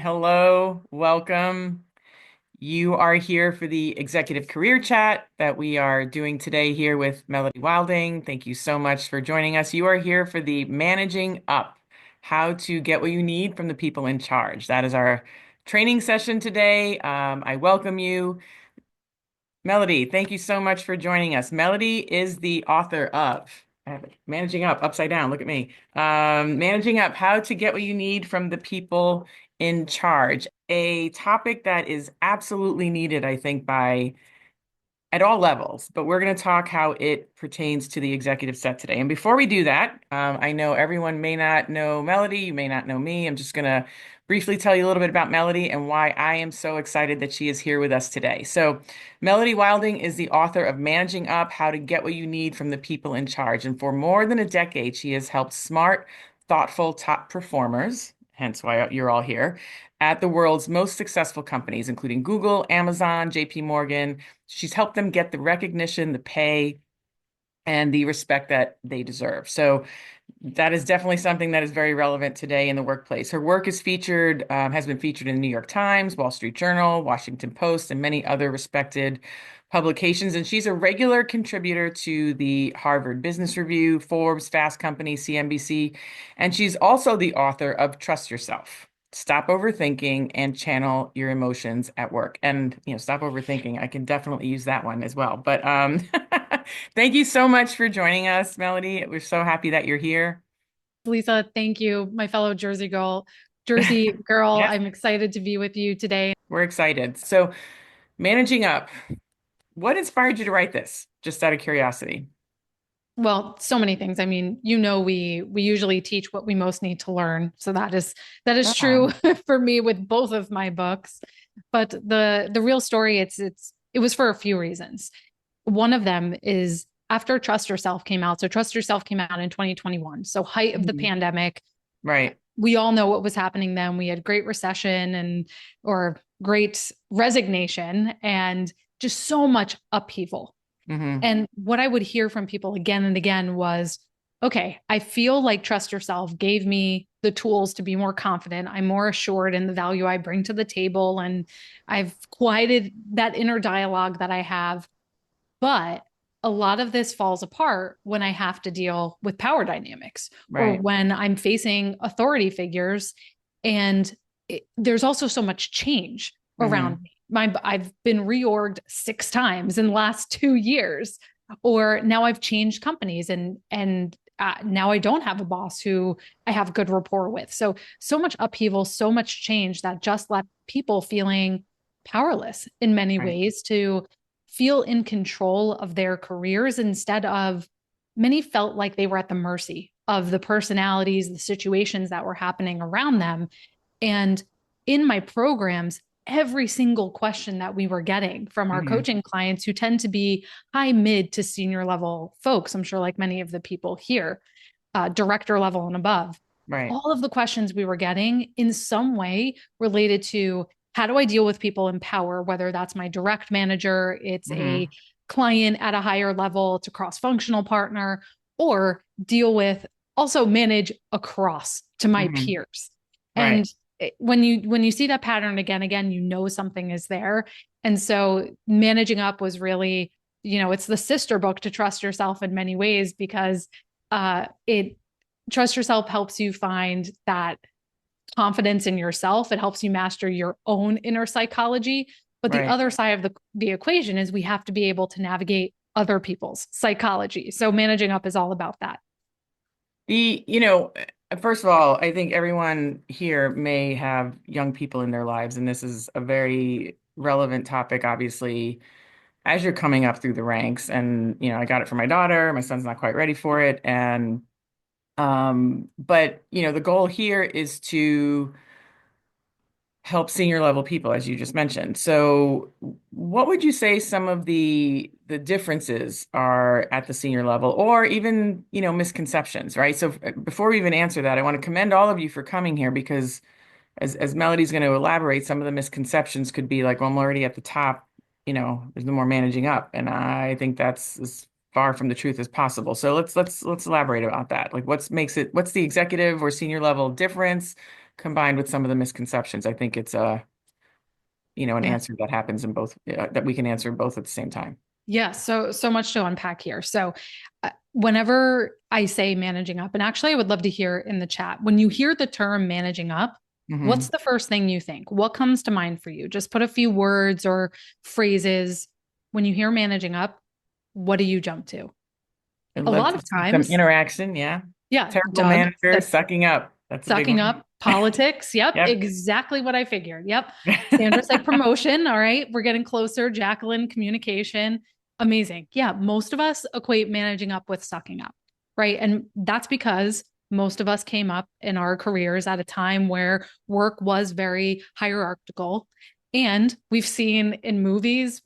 Hello, welcome. You are here for the executive career chat that we are doing today here with Melody Wilding. Thank you so much for joining us. You are here for the managing up, how to get what you need from the people in charge. That is our training session today. I welcome you. Melody, thank you so much for joining us. Melody is the author of I have it, Managing Up, upside down, look at me. Managing Up, How to Get What You Need from the People in Charge, a topic that is absolutely needed, I think, by at all levels, but we're going to talk how it pertains to the executive set today. And before we do that, I know everyone may not know Melody, you may not know me. I'm just going to briefly tell you a little bit about Melody and why I am so excited that she is here with us today. So, Melody Wilding is the author of Managing Up: How to Get What You Need from the People in Charge. And for more than a decade, she has helped smart, thoughtful top performers, hence why you're all here, at the world's most successful companies, including Google, Amazon, JP Morgan. She's helped them get the recognition, the pay, and the respect that they deserve. So that is definitely something that is very relevant today in the workplace. Her work is featured, has been featured in the New York Times, Wall Street Journal, Washington Post, and many other respected publications. And she's a regular contributor to the Harvard Business Review, Forbes, Fast Company, CNBC. And she's also the author of Trust Yourself. Stop overthinking and channel your emotions at work. And, stop overthinking. I can definitely use that one as well. But thank you so much for joining us, Melody. We're so happy that you're here. Lisa, thank you, my fellow Jersey girl. Yes, I'm excited to be with you today. we're excited. So, managing up, what inspired you to write this? Just out of curiosity. Well, so many things. I mean, we usually teach what we most need to learn. So that is true Oh, for me with both of my books. But the real story, it was for a few reasons. One of them is after Trust Yourself came out. So Trust Yourself came out in 2021. So height of the mhm. pandemic. Right. We all know what was happening then. We had great recession and or great resignation and just so much upheaval. Hmm. And what I would hear from people again and again was, okay, I feel like Trust Yourself gave me the tools to be more confident. I'm more assured in the value I bring to the table. And I've quieted that inner dialogue that I have. But a lot of this falls apart when I have to deal with power dynamics or Right. when I'm facing authority figures. And there's also so much change Hmm. around me. I've been reorged 6 times in the last 2 years, or now I've changed companies and now I don't have a boss who I have good rapport with. So much upheaval, so much change that just left people feeling powerless in many Right. ways to feel in control of their careers instead of many felt like they were at the mercy of the personalities, the situations that were happening around them. And in my programs, every single question that we were getting from our Hmm. coaching clients who tend to be high, mid to senior level folks, I'm sure like many of the people here, director level and above, Right. all of the questions we were getting in some way related to how do I deal with people in power, whether that's my direct manager, it's a Hmm. client at a higher level, it's a cross functional partner, or deal with also manage across to my Hmm. peers. Right. And when you see that pattern again, you know something is there. And so managing up was really, it's the sister book to Trust Yourself in many ways because it Trust Yourself helps you find that confidence in yourself. It helps you master your own inner psychology. But the Right. other side of the equation is we have to be able to navigate other people's psychology. So managing up is all about that. First of all, I think everyone here may have young people in their lives, and this is a very relevant topic, obviously, as you're coming up through the ranks. And, I got it for my daughter. My son's not quite ready for it. But, the goal here is to help senior level people, as you just mentioned. So, what would you say some of the differences are at the senior level, or even, misconceptions, right? So, before we even answer that, I want to commend all of you for coming here because, as Melody's going to elaborate, some of the misconceptions could be like, well, I'm already at the top, there's no more managing up, and I think that's as far from the truth as possible. So let's elaborate about that. Like, what's the executive or senior level difference? combined with some of the misconceptions, I think it's a, an Yeah. answer that happens in both, that we can answer both at the same time. Yeah, so much to unpack here. So, whenever I say managing up, and actually, I would love to hear in the chat when you hear the term managing up, what's Hmm. the first thing you think? What comes to mind for you? Just put a few words or phrases. When you hear managing up, what do you jump to? I'd A love lot to of see some times, interaction. Yeah. yeah, Terrible Doug, manager, that's sucking up. That's a big sucking one. up politics. Yep, Yep. exactly what I figured. Yep. Sandra said promotion. All right, we're getting closer. Jacqueline, communication. Amazing. Yeah, most of us equate managing up with sucking up, right? And that's because most of us came up in our careers at a time where work was very hierarchical. And we've seen in movies,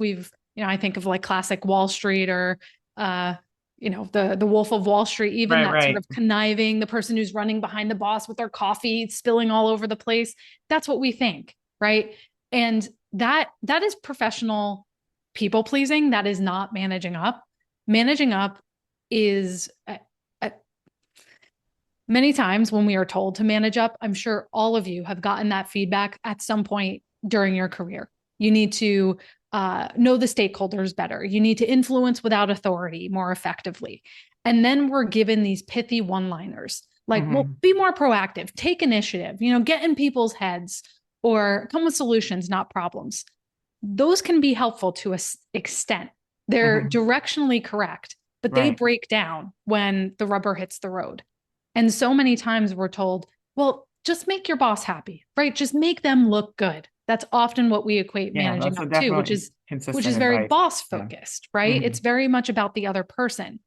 I think of like classic Wall Street or uh, the Wolf of Wall Street, even Right, that sort right. of conniving, the person who's running behind the boss with their coffee spilling all over the place. That's what we think, right? And that is professional people pleasing. That is not managing up. Managing up is many times when we are told to manage up, I'm sure all of you have gotten that feedback at some point during your career. You need to know the stakeholders better. You need to influence without authority more effectively. And then we're given these pithy one liners like, well, Hmm. be more proactive, take initiative, get in people's heads or come with solutions, not problems. Those can be helpful to an extent. They're Hmm. directionally correct, but they Right. break down when the rubber hits the road. And so many times we're told, well, just make your boss happy, right? Just make them look good. That's often what we equate Yeah, managing that's a up to, which definitely is which consistent is very advice. boss Yeah. focused, right? Hmm. It's very much about the other person.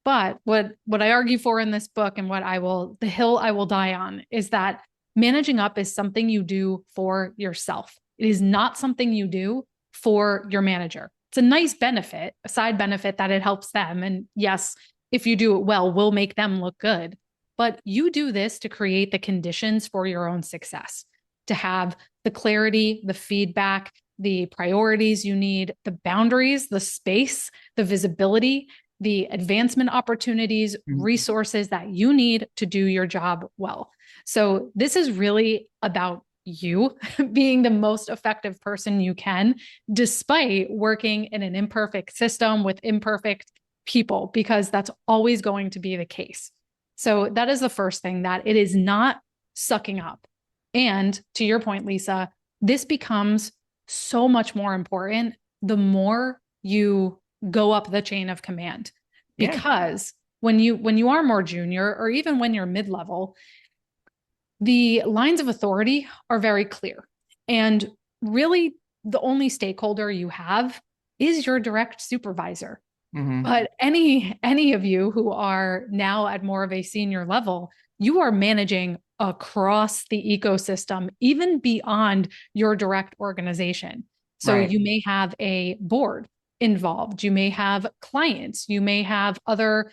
But what I argue for in this book and the hill I will die on is that managing up is something you do for yourself. It is not something you do for your manager. It's a nice benefit, a side benefit that it helps them. And yes, if you do it well, will make them look good. But you do this to create the conditions for your own success, to have the clarity, the feedback, the priorities you need, the boundaries, the space, the visibility, the advancement opportunities, Hmm. resources that you need to do your job well. So, this is really about you being the most effective person you can, despite working in an imperfect system with imperfect people, because that's always going to be the case. So, that is the first thing that it is not sucking up. And to your point, Lisa, this becomes so much more important the more you go up the chain of command Yeah. because when you are more junior or even when you're mid-level, the lines of authority are very clear. And really the only stakeholder you have is your direct supervisor. Hmm. But any of you who are now at more of a senior level, you are managing across the ecosystem, even beyond your direct organization. So Right. you may have a board involved, you may have clients, you may have other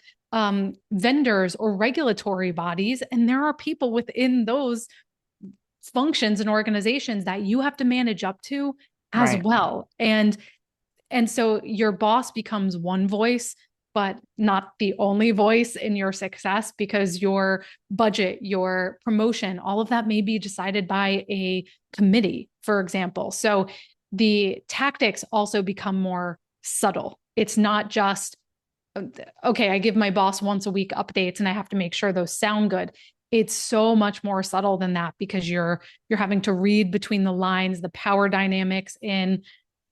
vendors or regulatory bodies, and there are people within those functions and organizations that you have to manage up to as Right. well. And so your boss becomes one voice, but not the only voice in your success because your budget, your promotion, all of that may be decided by a committee, for example. So the tactics also become more subtle. It's not just, okay, I give my boss once a week updates and I have to make sure those sound good. It's so much more subtle than that because you're having to read between the lines, the power dynamics in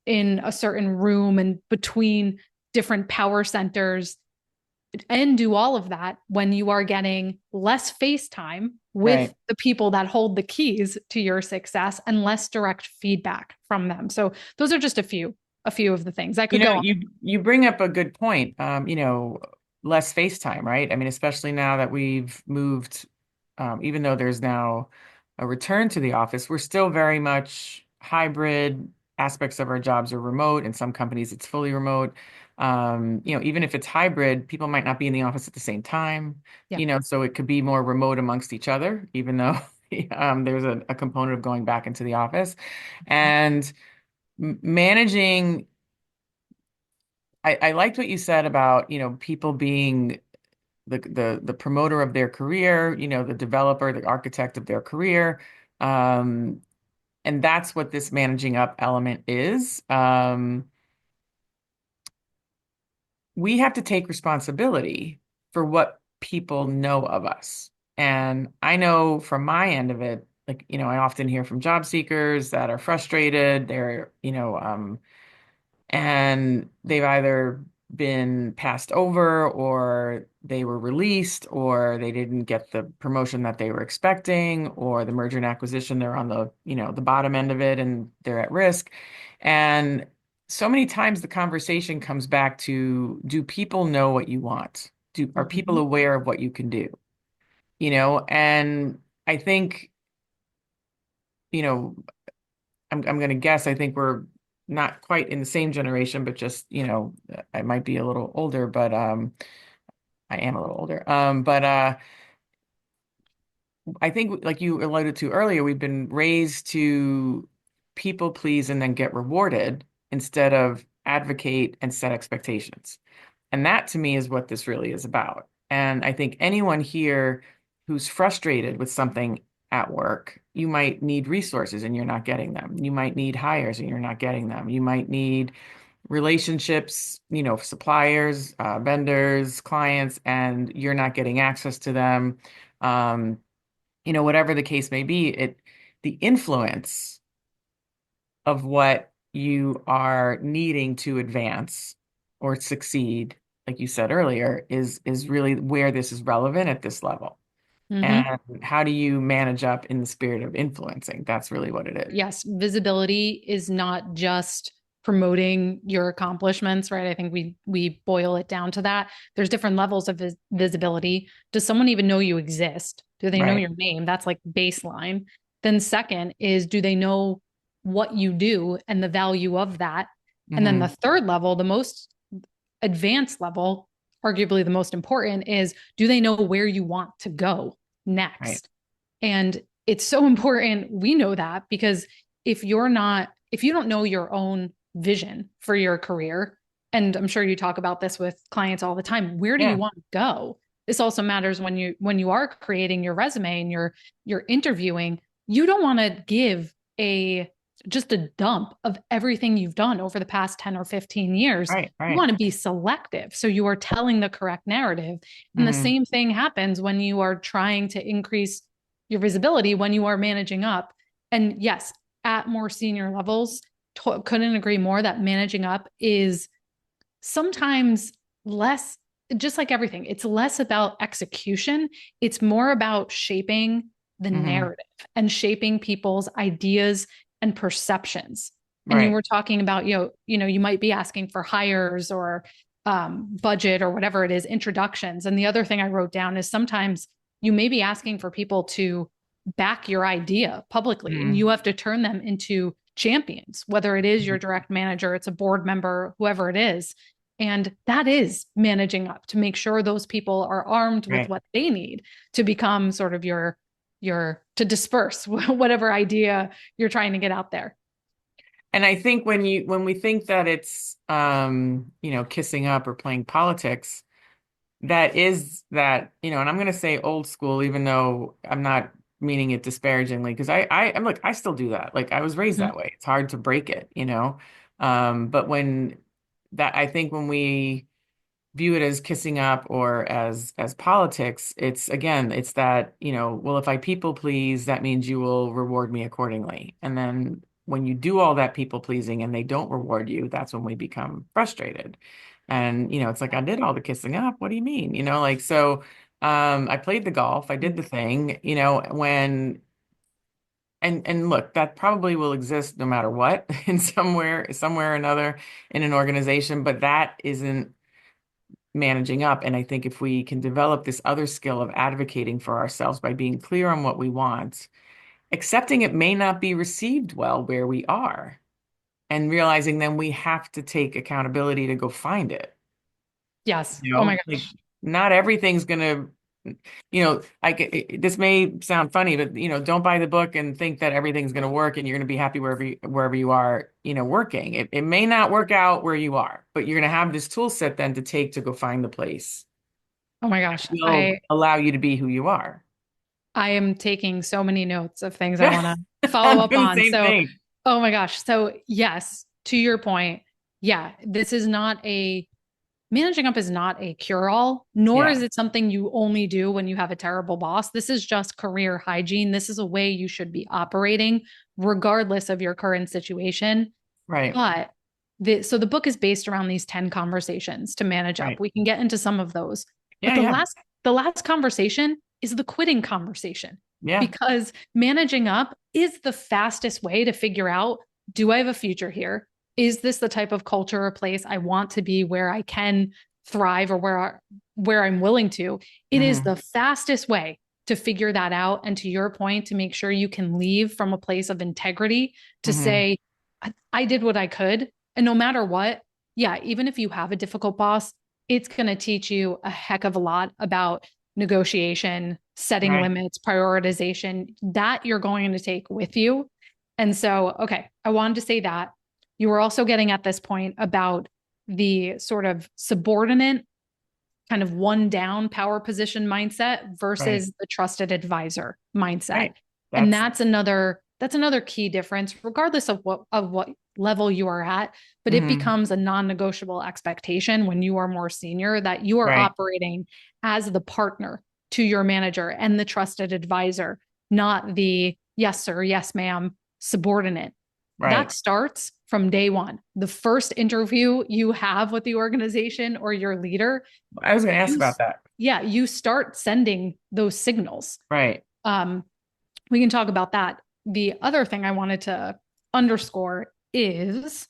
a certain room and between different power centers and do all of that when you are getting less face time with Right. the people that hold the keys to your success and less direct feedback from them. So those are just a few of the things. I You could know, go on. you bring up a good point. Less FaceTime, right? I mean, especially now that we've moved, even though there's now a return to the office, we're still very much hybrid. Aspects of our jobs are remote. In some companies, it's fully remote. Even if it's hybrid, people might not be in the office at the same time, Yeah. so it could be more remote amongst each other, even though there's a component of going back into the office. And managing I liked what you said about, people being the promoter of their career, the developer, the architect of their career, Um, and that's what this managing up element is. We have to take responsibility for what people know of us. And I know from my end of it, like, I often hear from job seekers that are frustrated. And they've either been passed over or they were released or they didn't get the promotion that they were expecting or the merger and acquisition, they're on the bottom end of it and they're at risk. And so many times the conversation comes back to, do people know what you want? Are people Mhm. aware of what you can do? And I think, you know, I'm going to guess, I think we're not quite in the same generation, but just, I might be a little older, but I am a little older. But I think, like you alluded to earlier, we've been raised to people please and then get rewarded instead of advocate and set expectations. And that to me is what this really is about. And I think anyone here who's frustrated with something at work, you might need resources and you're not getting them. You might need hires and you're not getting them. You might need relationships, suppliers, vendors, clients, and you're not getting access to them. Um, whatever the case may be, the influence of what you are needing to advance or succeed, like you said earlier, is really where this is relevant at this level. Mhm. And how do you manage up in the spirit of influencing? That's really what it is. Yes, visibility is not just promoting your accomplishments, right? I think we boil it down to that. There's different levels of visibility. Does someone even know you exist? Do they know Right. your name? That's like baseline. Then second is, do they know what you do and the value of that? And then the Hmm. third level, the most advanced level, arguably the most important, is, do they know where you want to go Right. next? And it's so important we know that, because if you don't know your own vision for your career, and I'm sure you talk about this with clients all the time, where do you Yeah. want to go? This also matters when you are creating your resume and you're interviewing. You don't want to give a just a dump of everything you've done over the past 10 or 15 years. Right. You Right. want to be selective, so you are telling the correct narrative. And the Hmm. same thing happens when you are trying to increase your visibility when you are managing up. And yes, at more senior levels, couldn't agree more that managing up is sometimes less, just like everything, it's less about execution. It's more about shaping the Hmm. narrative and shaping people's ideas and perceptions. And you Right. were talking about, you might be asking for hires or budget or whatever it is, introductions. And the other thing I wrote down is, sometimes you may be asking for people to back your idea publicly, and you Hmm. have to turn them into champions, whether it is your direct manager, it's a board member, whoever it is. And that is managing up to make sure those people are armed with Right. what they need to become sort of your to disperse whatever idea you're trying to get out there. And I think when we think that it's kissing up or playing politics, that is that, and I'm going to say old school, even though I'm not meaning it disparagingly, because I'm like, I still do that. Like I was raised Mhm. that way. It's hard to break it. But I think when we view it as kissing up or as politics, it's again, it's that, well, if I people please, that means you will reward me accordingly. And then when you do all that people pleasing and they don't reward you, that's when we become frustrated. And it's like, I did all the kissing up. What do you mean? Like so I played the golf, I did the thing, when and look, that probably will exist no matter what in somewhere or another in an organization, but that isn't managing up. And I think if we can develop this other skill of advocating for ourselves by being clear on what we want, accepting it may not be received well where we are, and realizing then we have to take accountability to go find it. Yes. Oh my Like gosh. not everything's gonna, this may sound funny, but don't buy the book and think that everything's gonna work and you're gonna be happy wherever you are, working. It may not work out where you are, but you're gonna have this tool set then to take to go find the place Oh my gosh. will I allow you to be who you are. I am taking so many notes of things I Yeah, want to follow I'm up doing the on. same So, thing. oh my gosh. So, yes, to your point, yeah, this is not a managing up is not a cure all, nor Yeah, is it something you only do when you have a terrible boss. This is just career hygiene. This is a way you should be operating regardless of your current situation. right, But so the book is based around these 10 conversations to manage up. right. We can get into some of those. But Yeah, yeah, the last conversation is the quitting conversation yeah. because managing up is the fastest way to figure out, do I have a future here? Is this the type of culture or place I want to be where I can thrive or where I'm willing to? It is Hmm. the fastest way to figure that out, and to your point, to make sure you can leave from a place of integrity to Hmm. say, I did what I could. And no matter what, yeah, even if you have a difficult boss, it's going to teach you a heck of a lot about negotiation, setting Right. limits, prioritization that you're going to take with you. And so, okay, I wanted to say that. You were also getting at this point about the sort of subordinate, kind of one down power position mindset Right. versus the trusted advisor mindset. Right. And That's that's another key difference regardless of what level you are at, but it hmm becomes a non-negotiable expectation when you are more senior that you are right. operating as the partner to your manager and the trusted advisor, not the yes sir, yes ma'am subordinate. That Right. starts from day one. The first interview you have with the organization or your leader, I was going to ask you about that. yeah, you start sending those signals. Right. um we can talk about that. The other thing I wanted to underscore is,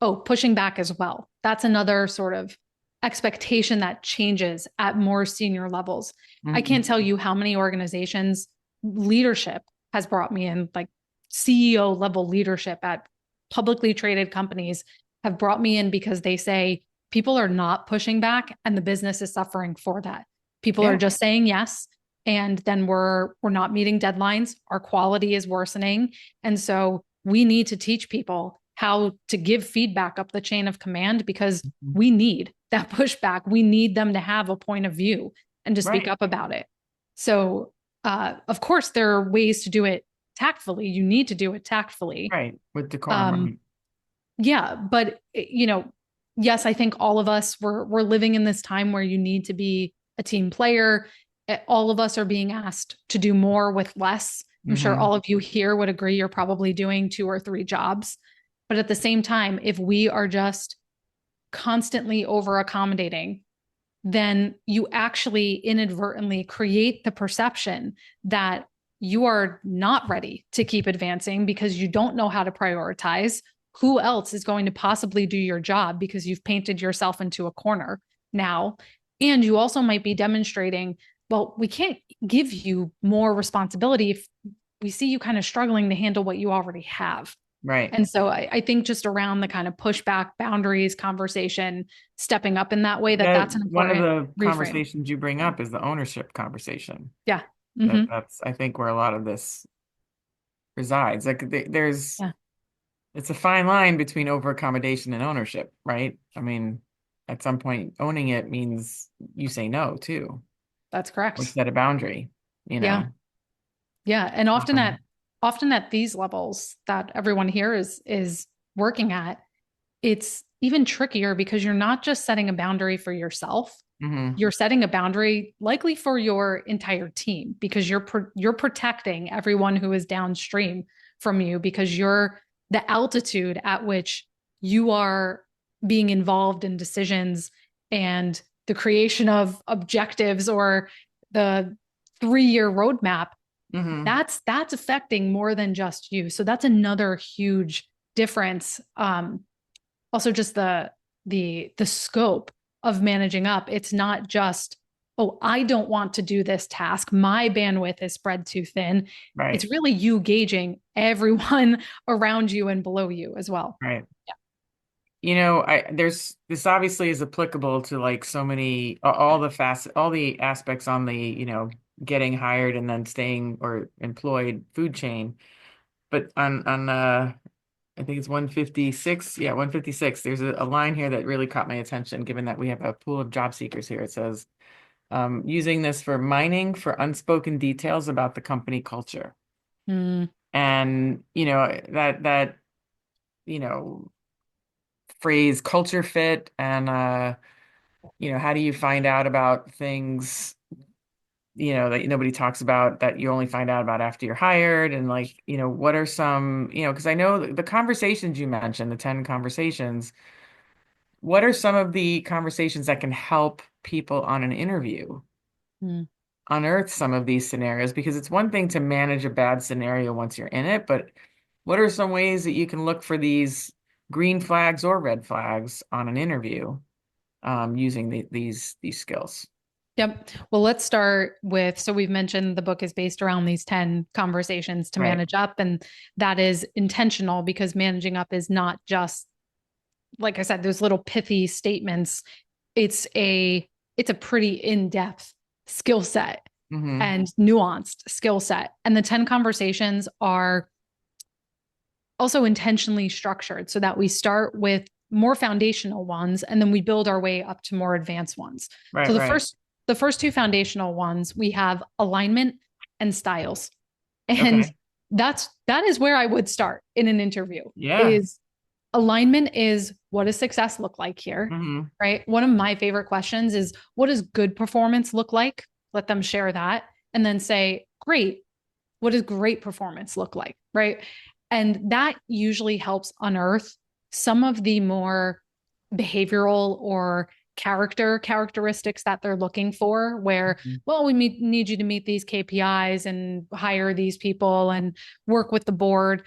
oh, pushing back as well. That's another sort of expectation that changes at more senior levels. I Hmm. can't tell you how many organizations leadership has brought me in, like CEO level leadership at publicly traded companies have brought me in because they say people are not pushing back and the business is suffering for that. People are Yeah. just saying yes, and then we're not meeting deadlines, our quality is worsening, and so we need to teach people how to give feedback up the chain of command because Mhm. we need that pushback. We need them to have a point of view and to speak Right. up about it. So of course there are ways to do it tactfully. You need to do it tactfully. Right. With decorum. um Right. yeah, but yes, I think all of us we're living in this time where you need to be a team player. All of us are being asked to do more with less. I'm sure Hmm. all of you here would agree you're probably doing two or three jobs. But at the same time, if we are just constantly over accommodating, then you actually inadvertently create the perception that you are not ready to keep advancing because you don't know how to prioritize. Who else is going to possibly do your job because you've painted yourself into a corner now? And you also might be demonstrating, well, we can't give you more responsibility if we see you kind of struggling to handle what you already have. Right. And so I think just around the kind of pushback, boundaries, conversation, stepping up in that way, That that's an one of important the reframe. conversations you bring up is the ownership conversation. Yeah. Hmm. That's I think where a lot of this resides. Like there's Yeah, it's a fine line between over accommodation and ownership, right? I mean, at some point, owning it means you say no too, that's or correct. set a boundary, you Yeah. know. Yeah. And Um, often at these levels that everyone here is working at, it's even trickier because you're not just setting a boundary for yourself. hmm You're setting a boundary likely for your entire team because you're protecting everyone who is downstream from you because you're the altitude at which you are being involved in decisions and the creation of objectives or the 3-year roadmap. hmm That's affecting more than just you. So that's another huge difference. Also just the scope of managing up. It's not just, oh, I don't want to do this task, my bandwidth is spread too thin. It's right, really you gauging everyone around you and below you as well. right. You know, I there's this obviously is applicable to like so many all the aspects on the, getting hired and then staying or employed food chain. But on I think it's 156. Yeah, 156. There's a line here that really caught my attention, given that we have a pool of job seekers here. It says, using this for mining for unspoken details about the company culture. Mm, And, that, you know, phrase culture fit and, how do you find out about things, that nobody talks about that you only find out about after you're hired? And like, what are some, because I know the conversations you mentioned, the 10 conversations, what are some of the conversations that can help people on an interview mm. unearth some of these scenarios? Because it's one thing to manage a bad scenario once you're in it, but what are some ways that you can look for these green flags or red flags on an interview, using these skills? Yep. Well, let's start with, so we've mentioned the book is based around these 10 conversations to Right. manage up, and that is intentional because managing up is not just, like I said, those little pithy statements. It's a pretty in-depth skill set Mm-hmm. and nuanced skill set. And the 10 conversations are also intentionally structured so that we start with more foundational ones and then we build our way up to more advanced ones. So Right, the right. first two foundational ones, we have alignment and styles. And Okay. that is where I would start in an interview. Yeah. Is alignment is, what does success look like here? Mm-hmm. Right? One of my favorite questions is, what does good performance look like? Let them share that and then say, great, what does great performance look like? Right? And that usually helps unearth some of the more behavioral or characteristics that they're looking for, where, Mm-hmm. well, we need you to meet these KPIs and hire these people and work with the board.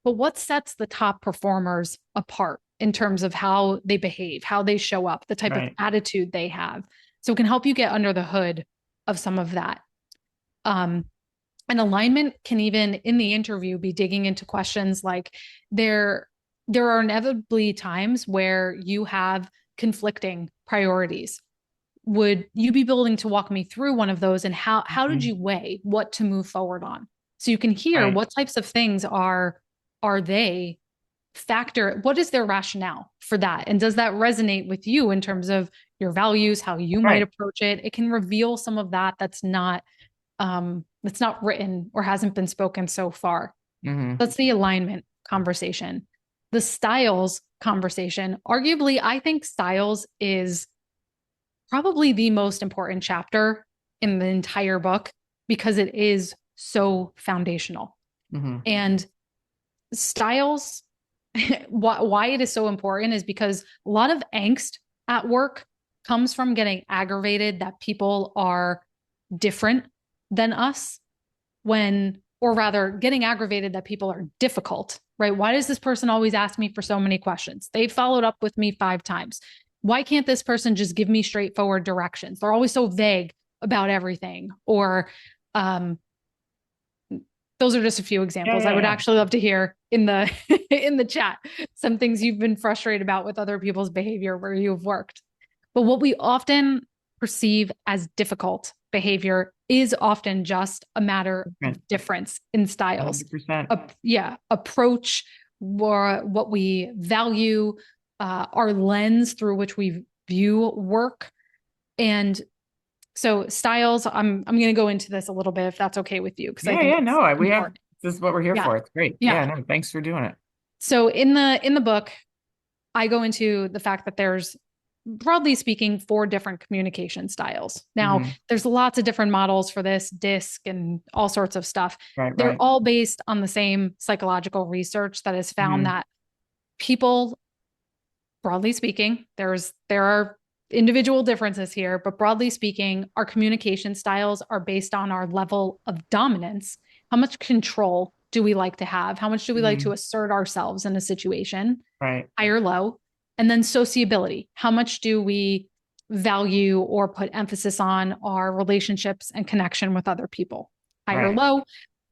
But what sets the top performers apart in terms of how they behave, how they show up, the type of Right. attitude they have? So it can help you get under the hood of some of that. Um, and alignment can, even in the interview, be digging into questions like, there are inevitably times where you have conflicting priorities. Would you be willing to walk me through one of those, and how did Mm-hmm. you weigh what to move forward on? So you can hear Right. what types of things are they factor, what is their rationale for that, and does that resonate with you in terms of your values, how you might Right. approach it? It can reveal some of that that's not written or hasn't been spoken so far. Mm-hmm. That's the alignment conversation. The styles conversation, arguably, I think styles is probably the most important chapter in the entire book because it is so foundational. Mm-hmm. And styles, why it is so important is because a lot of angst at work comes from getting aggravated that people are different than us, when, or rather, getting aggravated that people are difficult, right? Why does this person always ask me for so many questions? They followed up with me 5 times. Why can't this person just give me straightforward directions? They're always so vague about everything. Or um, those are just a few Yeah, examples. I yeah, would yeah. actually love to hear in the in the chat some things you've been frustrated about with other people's behavior where you've worked. But what we often perceive as difficult behavior is often just a matter Right. of difference in styles. 100%. Yeah, approach, what we value, our lens through which we view work. And so styles, I'm going to go into this a little bit if that's okay with you, because I Yeah, think yeah, it's no, we have, important. this is what we're here Yeah. for. It's great. Yeah. Yeah, no, thanks for doing it. So in the book, I go into the fact that there's, broadly speaking, 4 different communication styles. Now, Mm-hmm. there's lots of different models for this, DISC and all sorts of stuff. Right, They're right. all based on the same psychological research that has found Mm-hmm. that people, broadly speaking, there are individual differences here, but broadly speaking, our communication styles are based on our level of dominance. How much control do we like to have? How much do we like Mm-hmm. to assert ourselves in a situation, Right, high or low? And then sociability. How much do we value or put emphasis on our relationships and connection with other people, high or right. low?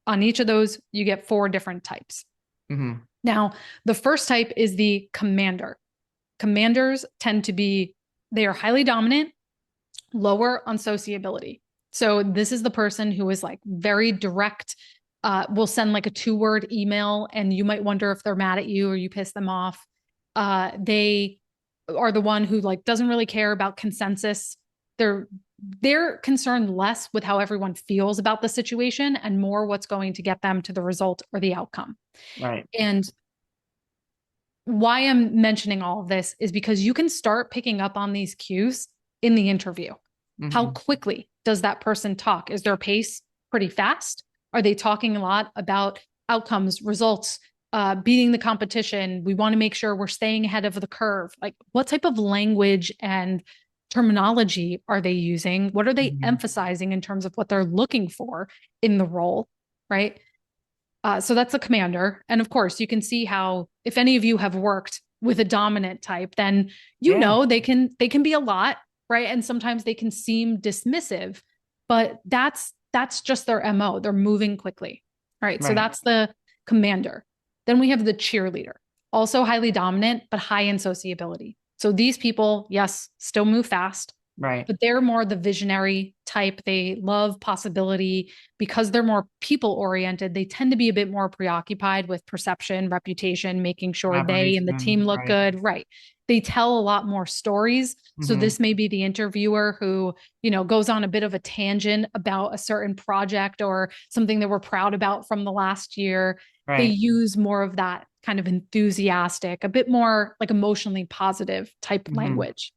On each of those, you get 4 different types. Mm-hmm. Now, the first type is the commander. Commanders tend to be, they are highly dominant, lower on sociability. So this is the person who is like very direct, will send like a 2-word email and you might wonder if they're mad at you or you piss them off. They are the one who like doesn't really care about consensus. They're they're concerned less with how everyone feels about the situation and more what's going to get them to the result or the outcome. Right. And why I'm mentioning all of this is because you can start picking up on these cues in the interview. How Hmm. quickly does that person talk? Is their pace pretty fast? Are they talking a lot about outcomes, results, beating the competition? We want to make sure we're staying ahead of the curve. Like, what type of language and terminology are they using? What are they Hmm. emphasizing in terms of what they're looking for in the role? Right. So that's a commander. And of course, you can see how if any of you have worked with a dominant type, then you Yeah. know they can be a lot, right? And sometimes they can seem dismissive, but that's just their MO. They're moving quickly. All right. So Right. that's the commander. Then we have the cheerleader, also highly dominant, but high in sociability. So these people, yes, still move fast, Right. but they're more the visionary type. They love possibility because they're more people oriented. They tend to be a bit more preoccupied with perception, reputation, making sure they and the team Collaboration. look Right. good. Right. They tell a lot more stories. So Hmm. this may be the interviewer who, goes on a bit of a tangent about a certain project or something that we're proud about from the last year. They Right. use more of that kind of enthusiastic, a bit more like emotionally positive type Hmm. language.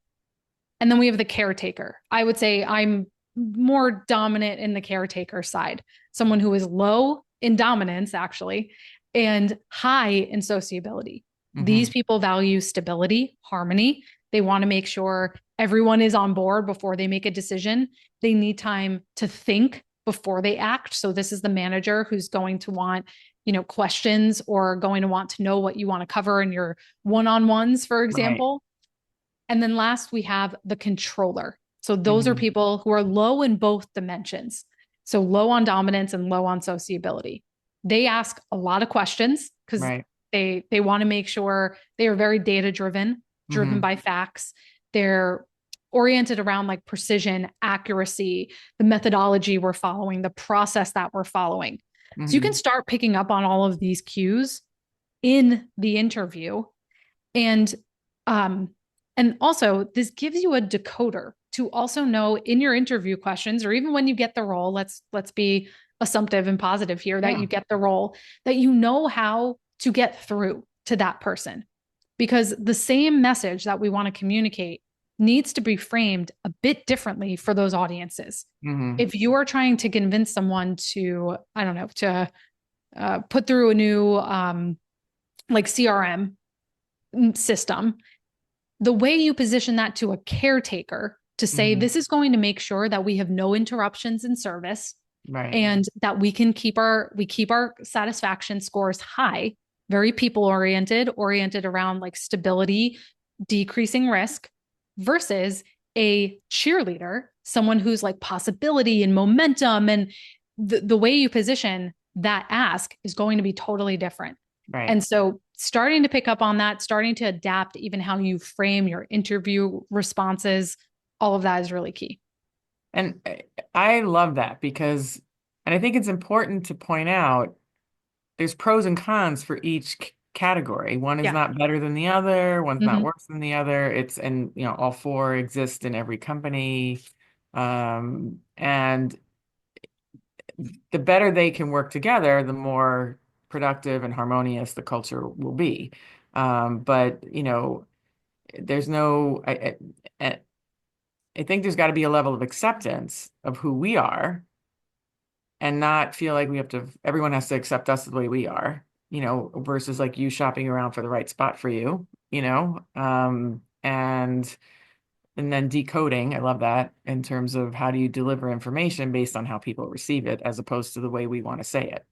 And then we have the caretaker. I would say I'm more dominant in the caretaker side, someone who is low in dominance, actually, and high in sociability. These Hmm. people value stability, harmony. They want to make sure everyone is on board before they make a decision. They need time to think before they act. So, this is the manager who's going to want, questions or going to want to know what you want to cover in your one on ones, for Right. example. And then last, we have the controller. So those are Hmm. people who are low in both dimensions. So low on dominance and low on sociability. They ask a lot of questions because Right. they want to make sure they are very data driven, driven Hmm. by facts. They're oriented around like precision, accuracy, the methodology we're following, the process that we're following. So you can Hmm. start picking up on all of these cues in the interview and um and also this gives you a decoder to also know in your interview questions or even when you get the role, let's be assumptive and positive here that Yeah. you get the role, that you know how to get through to that person. Because the same message that we want to communicate needs to be framed a bit differently for those audiences. Hmm. If you are trying to convince someone to, I don't know, to put through a new like CRM system, the way you position that to a caretaker to say, Hmm. this is going to make sure that we have no interruptions in service Right. and that we keep our satisfaction scores high, very people oriented around like stability, decreasing risk, versus a cheerleader, someone who's like possibility and momentum. And the way you position that ask is going to be totally different. Right. And so starting to pick up on that, starting to adapt even how you frame your interview responses, all of that is really key. And I love that because, and I think it's important to point out there's pros and cons for each category. One is Yeah. not better than the other, one's not Hmm. worse than the other. And all four exist in every company. And the better they can work together, the more productive and harmonious the culture will be. But there's no, I think there's got to be a level of acceptance of who we are and not feel like everyone has to accept us the way we are, versus like you shopping around for the right spot for you, and then decoding. I love that in terms of how do you deliver information based on how people receive it as opposed to the way we want to say it.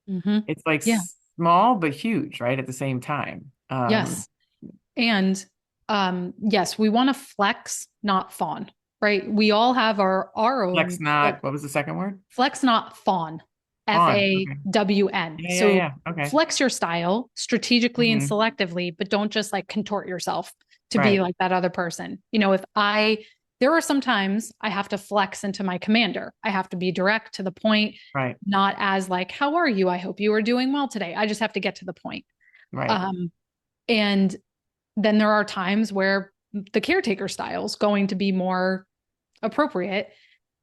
Hmm. It's like Yeah. small but huge, right? At the same time. Yes. And yes, we want to flex, not fawn, right? We all have our Flex own like not, what was the second word? flex, not fawn, On. Okay. FAWN. Yeah, yeah, So yeah. Okay. flex your style strategically and Hmm. selectively, but don't just like contort yourself to be Right. like that other person. There are sometimes I have to flex into my commander. I have to be direct to the point, Right. not as like, how are you? I hope you are doing well today. I just have to get to the point. Right. Um, and then there are times where the caretaker style is going to be more appropriate,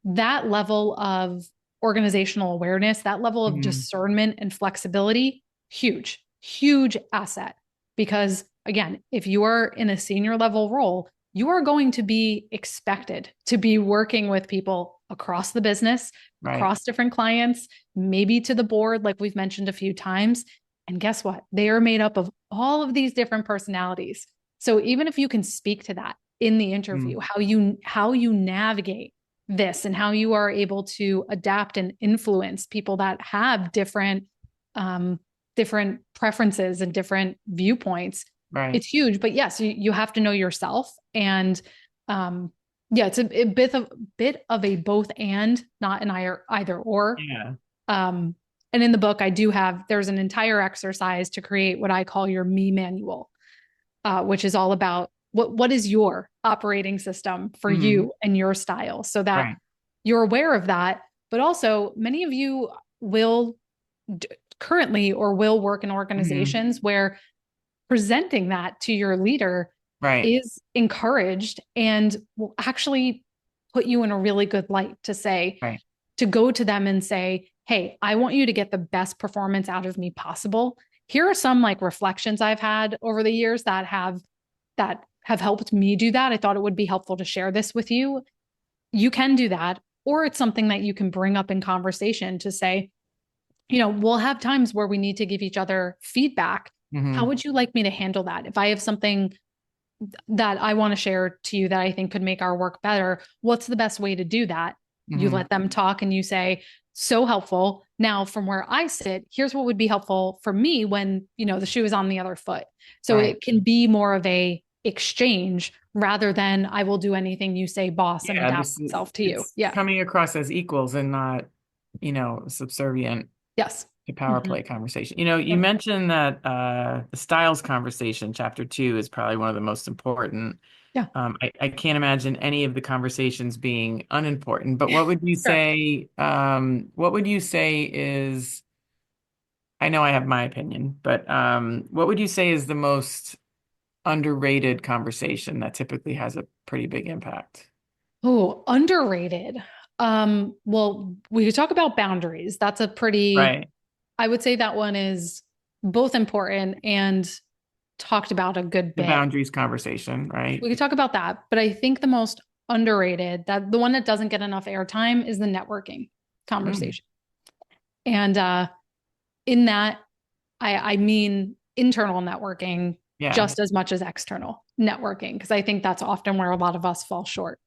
that level of organizational awareness, that level of Mhm. discernment and flexibility, huge, huge asset. Because again, if you are in a senior level role, you are going to be expected to be working with people across the business, Right. across different clients, maybe to the board, like we've mentioned a few times. And guess what? They are made up of all of these different personalities. So even if you can speak to that in the interview, Mm. how you navigate this and how you are able to adapt and influence people that have um, different preferences and different viewpoints, Right. it's huge. But yes, you have to know yourself. And um, yeah, it's a bit of a both and, not an either or. Yeah. Um, and in the book, there's an entire exercise to create what I call your me manual, which is all about what is your operating system for Hmm. you and your style, so that Right. you're aware of that. But also, many of you will currently or will work in Hmm. organizations where presenting that to your leader Right. is encouraged and will actually put you in a really good light Right. to go to them and say, hey, I want you to get the best performance out of me possible. Here are some like reflections I've had over the years that have helped me do that. I thought it would be helpful to share this with you. You can do that, or it's something that you can bring up in conversation to say, we'll have times where we need to give each other feedback. How Hmm. would you like me to handle that? If I have something that I want to share to you that I think could make our work better, what's the best way to do that? You Hmm. let them talk and you say, so helpful. Now, from where I sit, here's what would be helpful for me when, the shoe is on the other foot. So Right. it can be more of a exchange rather than I will do anything you say, boss, and Yeah. adapt This is myself to you. it's Yeah. coming across as equals and not, subservient Yes. to power Mm-hmm. play conversation. You Yep. mentioned that the styles conversation, chapter 2, is probably one of the most important. Yeah. I can't imagine any of the conversations being unimportant, but what would you Correct. say, what would you say is, I know I have my opinion, but what would you say is the most underrated conversation that typically has a pretty big impact? Oh, underrated. Well, we could talk about boundaries. That's a pretty, Right. I would say that one is both important and talked about a good The bit. boundaries conversation, right? We could talk about that, but I think the most underrated, that the one that doesn't get enough airtime, is the networking Mm, conversation. And in that, I mean internal networking yeah. just as much as external networking, because I think that's often where a lot of us fall short.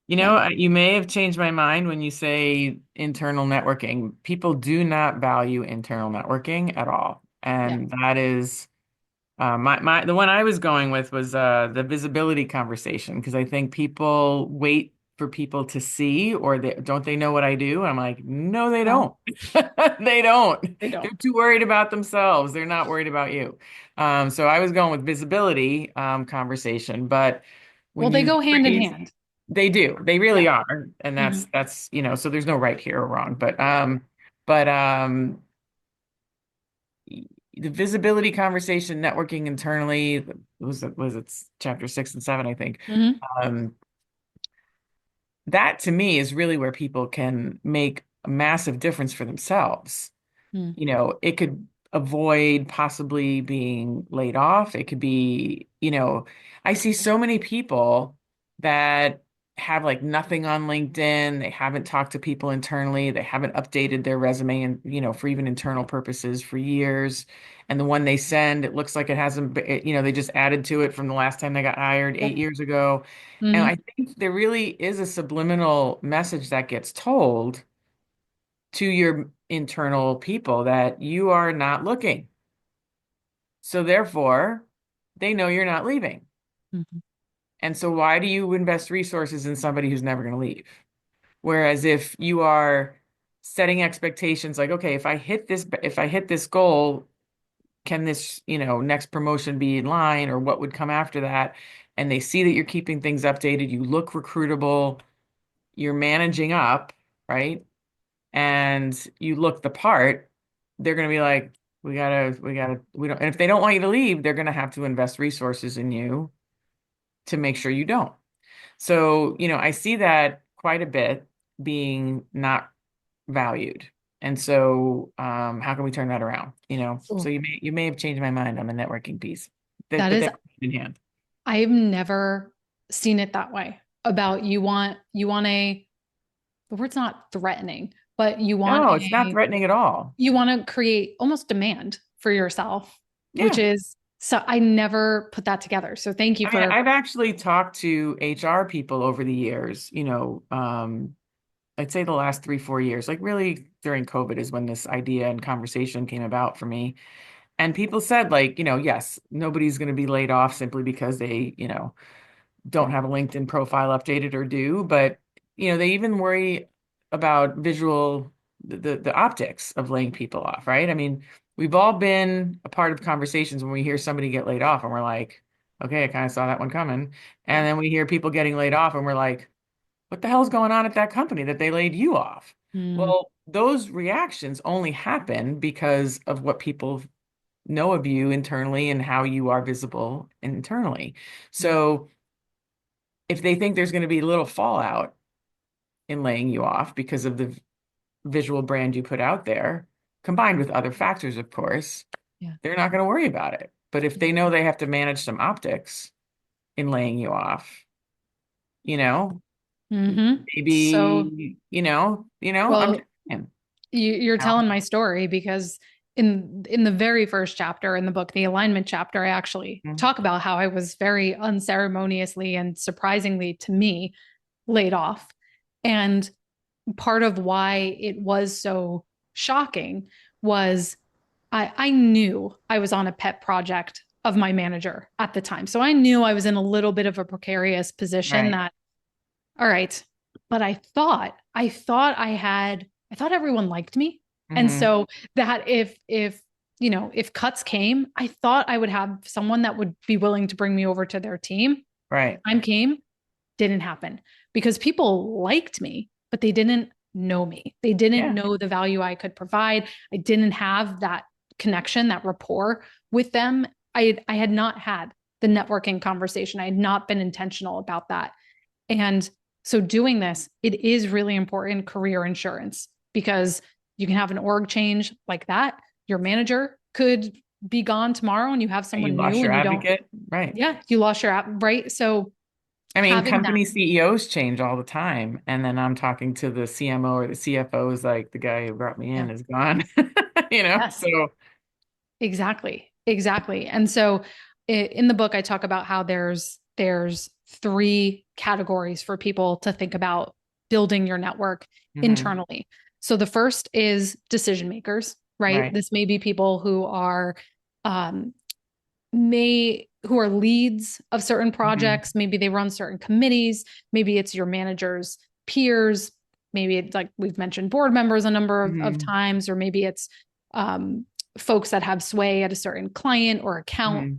Yeah. You may have changed my mind when you say internal networking. People do not value internal networking at all. Yeah. And that is the one I was going with was the visibility conversation because I think people wait for people to see or don't they know what I do? And I'm like, no, they No, don't. They don't. they They're don't. too worried about themselves. They're not worried about you. So I was going with visibility conversation, but Well, when they you go hand in phrase hand. they do. They really Yeah. are. And Hmm. so there's no right here or wrong. But the visibility conversation, networking internally, was it's chapter 6 and 7, I think. Hmm. Um, that to me is really where people can make a massive difference for themselves. It could avoid possibly being laid off. It could be, I see so many people that have like nothing on LinkedIn. They haven't talked to people internally. They haven't updated their resume and, for even internal purposes for years. And the one they send, it looks like it hasn't, they just added to it from the last time they got hired Yeah. 8 years ago. And Hmm. I think there really is a subliminal message that gets told to your internal people that you are not looking. So therefore, they know you're not leaving. Hmm. And so why do you invest resources in somebody who's never going to leave? Whereas if you are setting expectations like, okay, if I hit this goal, can this, next promotion be in line or what would come after that? And they see that you're keeping things updated, you look recruitable, you're managing up, right? And you look the part, they're going to be like, we don't, and if they don't want you to leave, they're going to have to invest resources in you to make sure you don't. So, I see that quite a bit being not valued. And so, how can we turn that around? So Cool. you may have changed my mind on the networking piece. That, That but is, they're hand in hand. I've never seen it that way about you want the word's not threatening, but No, it's not threatening at all. you want to create almost demand for yourself, which Yeah. is so I never put that together. So thank you I mean, for I've actually talked to HR people over the years, I'd say the last 3, 4 years, like really during COVID is when this idea and conversation came about for me. And people said, like, yes, nobody's going to be laid off simply because they, don't have a LinkedIn profile updated or do, but they even worry about the optics of laying people off, right? I mean, we've all been a part of conversations when we hear somebody get laid off and we're like, okay, I kind of saw that one coming. And yeah. then we hear people getting laid off and we're like, what the hell's going on at that company that they laid you off? Mm, Well, those reactions only happen because of what people know of you internally and how you are visible internally. So if they think there's going to be little fallout in laying you off because of the visual brand you put out there, combined with other factors, of course, yeah. they're not going to worry about it. But if they know they have to manage some optics in laying you off, you know, So, maybe, I'm well, just saying. you're How? telling my story because in the very first chapter in the book, the alignment chapter, I actually Mhm. talk about how I was very unceremoniously and surprisingly to me laid off. And part of why it was so shocking was I knew I was on a pet project of my manager at the time. So I knew I was in a little bit of a precarious position Right. that, all right, but I thought everyone liked me. And Hmm. so that if cuts came, I thought I would have someone that would be willing to bring me over to their team. Right. Time came, didn't happen because people liked me, but they didn't know me. They didn't Yeah. know the value I could provide. I didn't have that connection, that rapport with them. I had not had the networking conversation. I had not been intentional about that. And so doing this, it is really important career insurance because you can have an org change like that. Your manager could be gone tomorrow and you have You someone lost new your and you don't, advocate. Right. yeah, you lost your app, right? So I mean, having that, company CEOs change all the time. And then I'm talking to the CMO or the CFO is like the guy who brought me yeah, in is gone. yes, So exactly. Exactly. And so in the book, I talk about how there's three categories for people to think about building your network mhm, internally. So the first is decision makers, right? right. This may be people who are um, who are leads of certain Hmm. projects. Maybe they run certain committees. Maybe it's your manager's peers. Maybe it's like we've mentioned board members a number of Hmm. times, or maybe it's um, folks that have sway at a certain client or account. Hmm.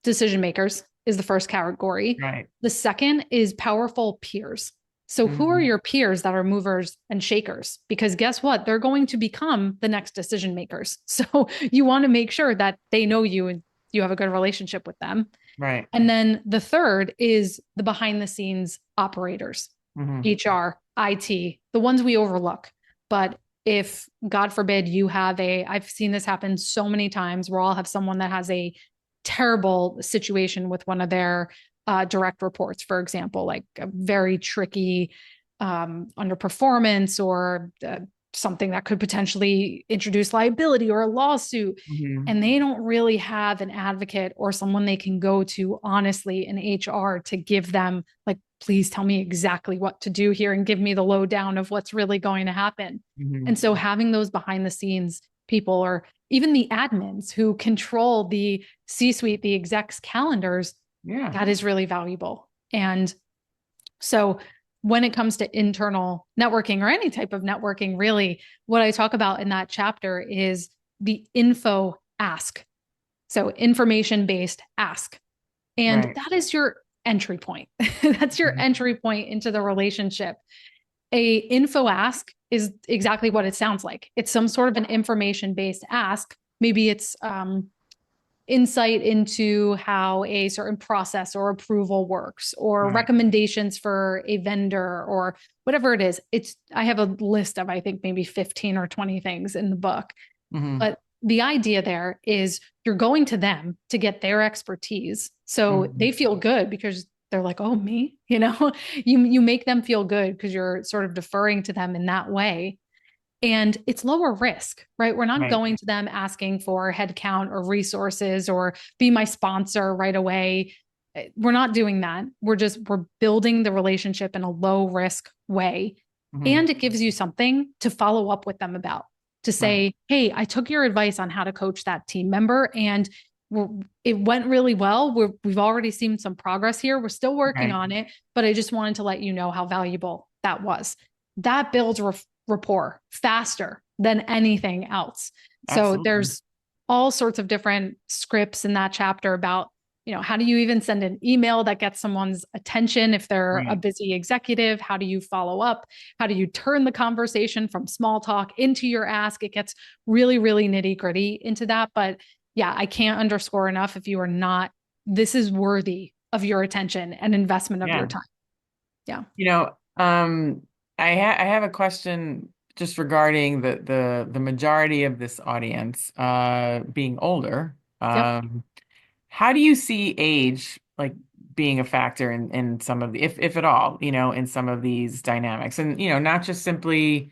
Decision makers is the first category. Right. The second is powerful peers. So, who are Hmm. your peers that are movers and shakers? Because guess what? They're going to become the next decision makers. So, you want to make sure that they know you and you have a good relationship with them. Right. And then the third is the behind the scenes operators, Hmm. HR, IT, the ones we overlook. But if, God forbid, I've seen this happen so many times where I'll have someone that has a terrible situation with one of their direct reports, for example, like a very tricky underperformance or something that could potentially introduce liability or a lawsuit. Hmm. And they don't really have an advocate or someone they can go to honestly in HR to give them, like, please tell me exactly what to do here and give me the lowdown of what's really going to happen. And Hmm. so having those behind the scenes people or even the admins who control the C suite, the execs calendars, Yeah. that is really valuable. And so when it comes to internal networking or any type of networking, really, what I talk about in that chapter is the info ask. So information based ask. And Right. that is your entry point. That's your Mhm. entry point into the relationship. A info ask is exactly what it sounds like. It's some sort of an information based ask. Maybe it's insight into how a certain process or approval works, or Right. recommendations for a vendor, or whatever it is. I have a list of, I think, maybe 15 or 20 things in the book. Hmm. But the idea there is you're going to them to get their expertise. So Hmm. they feel good because they're like, oh, me, you make them feel good because you're sort of deferring to them in that way. And it's lower risk, right? We're not Right. going to them asking for headcount or resources or be my sponsor right away. We're not doing that. We're building the relationship in a low risk way. Hmm. And it gives you something to follow up with them about, to Right. say, hey, I took your advice on how to coach that team member, and it went really well. We've already seen some progress here. We're still working Right. on it, but I just wanted to let you know how valuable that was. That builds rapport faster than anything else. So Absolutely. there's all sorts of different scripts in that chapter about, how do you even send an email that gets someone's attention if they're a Right. busy executive? How do you follow up? How do you turn the conversation from small talk into your ask? It gets really, really nitty gritty into that. But yeah, I can't underscore enough, if you are not, this is worthy of your attention and investment of your Yeah. time. Yeah. You know, I have a question just regarding the majority of this audience being older. Yep. How do you see age like being a factor in some of the, if at all, in some of these dynamics? And, not just simply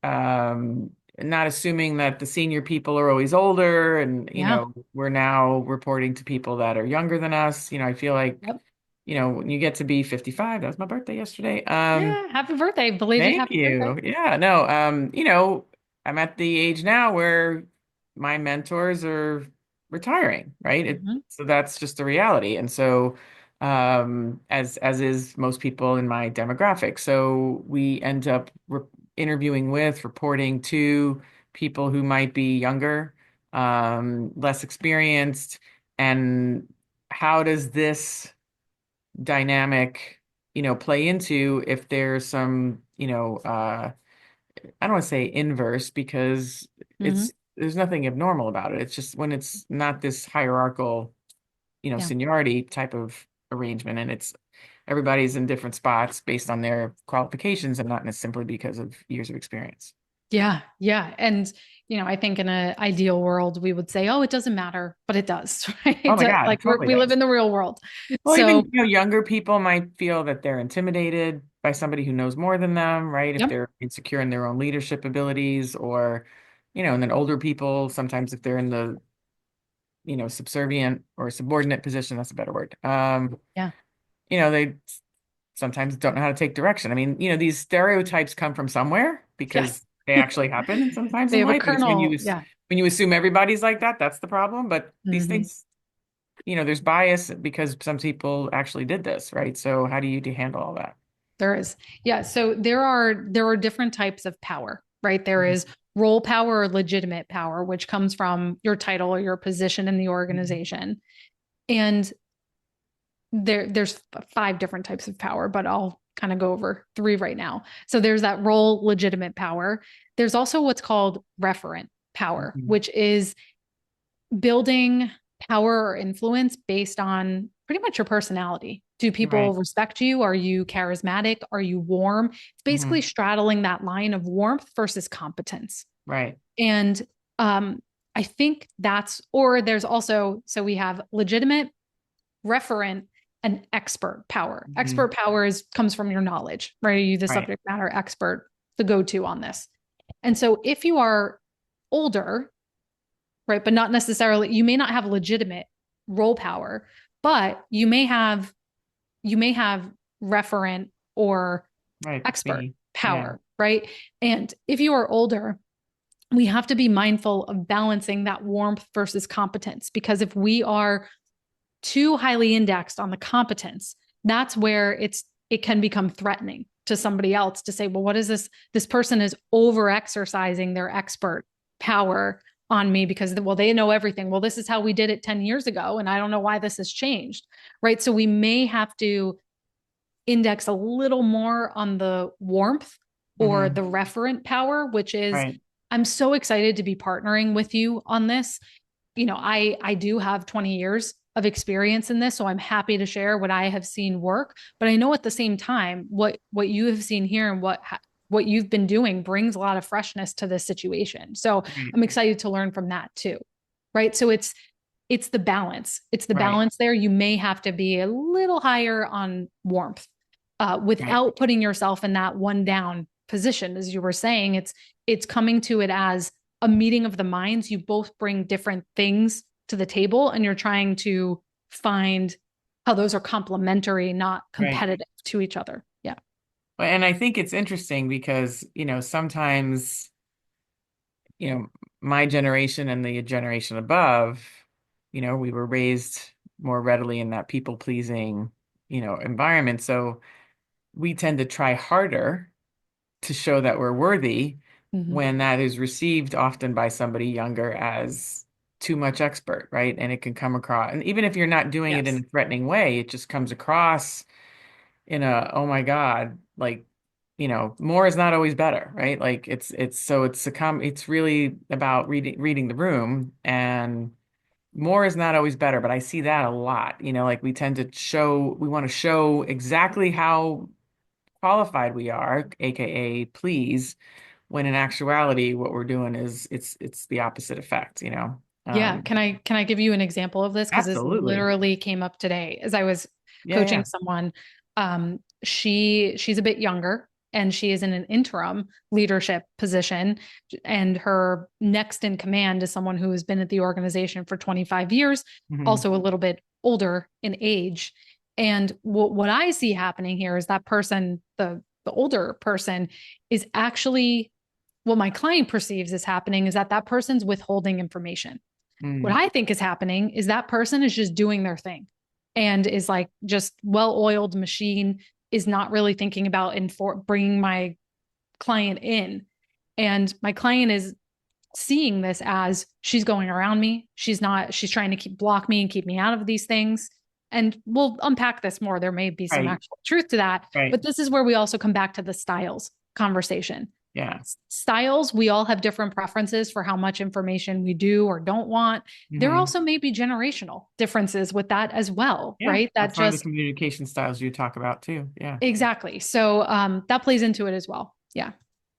not assuming that the senior people are always older and, Yeah. we're now reporting to people that are younger than us. I feel like, Yep. when you get to be 55, that was my birthday yesterday. Yeah. Happy birthday. Belated Thank happy birthday. you. Yeah, no, I'm at the age now where my mentors are retiring, right? Mhm. So that's just the reality. And so, as is most people in my demographic. So we end up interviewing with, reporting to people who might be younger, less experienced. And how does this dynamic, play into if there's some, I don't want to say inverse because Mhm. there's nothing abnormal about it. It's just when it's not this hierarchical, Yeah. seniority type of arrangement and it's everybody's in different spots based on their qualifications and not simply because of years of experience. Yeah. Yeah. And, I think in an ideal world, we would say, oh, it doesn't matter, but it does, Oh right? my God, it Like totally we live does. in the real world. Well, even, So, younger people might feel that they're intimidated by somebody who knows more than them, right? If yep. they're insecure in their own leadership abilities or, and then older people, sometimes if they're in the, subservient or subordinate position, that's a better word. Yeah. They sometimes don't know how to take direction. I mean, these stereotypes come from somewhere Yeah. because they actually happen sometimes They in have a life, but it's kernel. Yeah. when you assume everybody's like that, that's the problem. But these Mhm. things, there's bias because some people actually did this, right? So how do you handle all that? There is. Yeah. So there are different types of power, right? There Mhm. is role power or legitimate power, which comes from your title or your position in the Mhm. organization. And there's five different types of power, but I'll kind of go over three right now. So there's that role legitimate power. There's also what's called referent power, Mhm. which is building power or influence based on pretty much your personality. Do people Right. respect you? Are you charismatic? Are you warm? It's basically Hmm. straddling that line of warmth versus competence. Right. And I think or there's also, so we have legitimate, referent, and expert power. Hmm. Expert power comes from your knowledge, right? Are you the Right. subject matter expert, the go-to on this? And so if you are older, right, but not necessarily, you may not have legitimate role power, but you may have referent or Right. That's expert me. Yeah. power, right? And if you are older, we have to be mindful of balancing that warmth versus competence, because if we are too highly indexed on the competence, that's where it can become threatening to somebody else to say, well, what is this? This person is over exercising their expert power on me because, well, they know everything. Well, this is how we did it 10 years ago, and I don't know why this has changed. Right. So we may have to index a little more on the warmth or Hmm. the referent power, which is, Right. I'm so excited to be partnering with you on this. I do have 20 years of experience in this, so I'm happy to share what I have seen work. But I know at the same time, what you have seen here and what you've been doing brings a lot of freshness to this situation. So Right. I'm excited to learn from that too. Right. So it's the balance. It's the Right. balance there. You may have to be a little higher on warmth Right. without putting yourself in that one down position. As you were saying, it's coming to it as a meeting of the minds. You both bring different things to the table, and you're trying to find how those are complementary, not Right. competitive to each other. Yeah. And I think it's interesting because, sometimes, you know, my generation and the generation above, we were raised more readily in that people pleasing, environment. So we tend to try harder to show that we're worthy Mm-hmm. when that is received often by somebody younger as too much expert, right? And it can come across, and even if you're not doing it in Yes. a threatening way, it just comes across in oh my God, like, more is not always better, right? Like it's really about reading the room, and more is not always better, but I see that a lot. Like we want to show exactly how qualified we are, aka please, when in actuality what we're doing is it's the opposite effect. Yeah. Can I give you an example of this? Because this Absolutely. literally came up today as I was Yeah, coaching yeah. someone. She's a bit younger and she is in an interim leadership position. And her next in command is someone who has been at the organization for 25 years, Hmm. also a little bit older in age. And what I see happening here is that person, the older person, is actually what my client perceives is happening is that that person's withholding information. What Mm. I think is happening is that person is just doing their thing and is like just well-oiled machine, is not really thinking about bringing my client in. And my client is seeing this as she's going around me. She's trying to block me and keep me out of these things. And we'll unpack this more. There may be some Right, actual truth to that. right. But this is where we also come back to the styles conversation. Yeah. Styles, we all have different preferences for how much information we do or don't want. There Hmm. also may be generational differences with that as well, Yeah, right? That that's one of the just communication styles you talk about too. Yeah. exactly. So that plays into it as well. Yeah.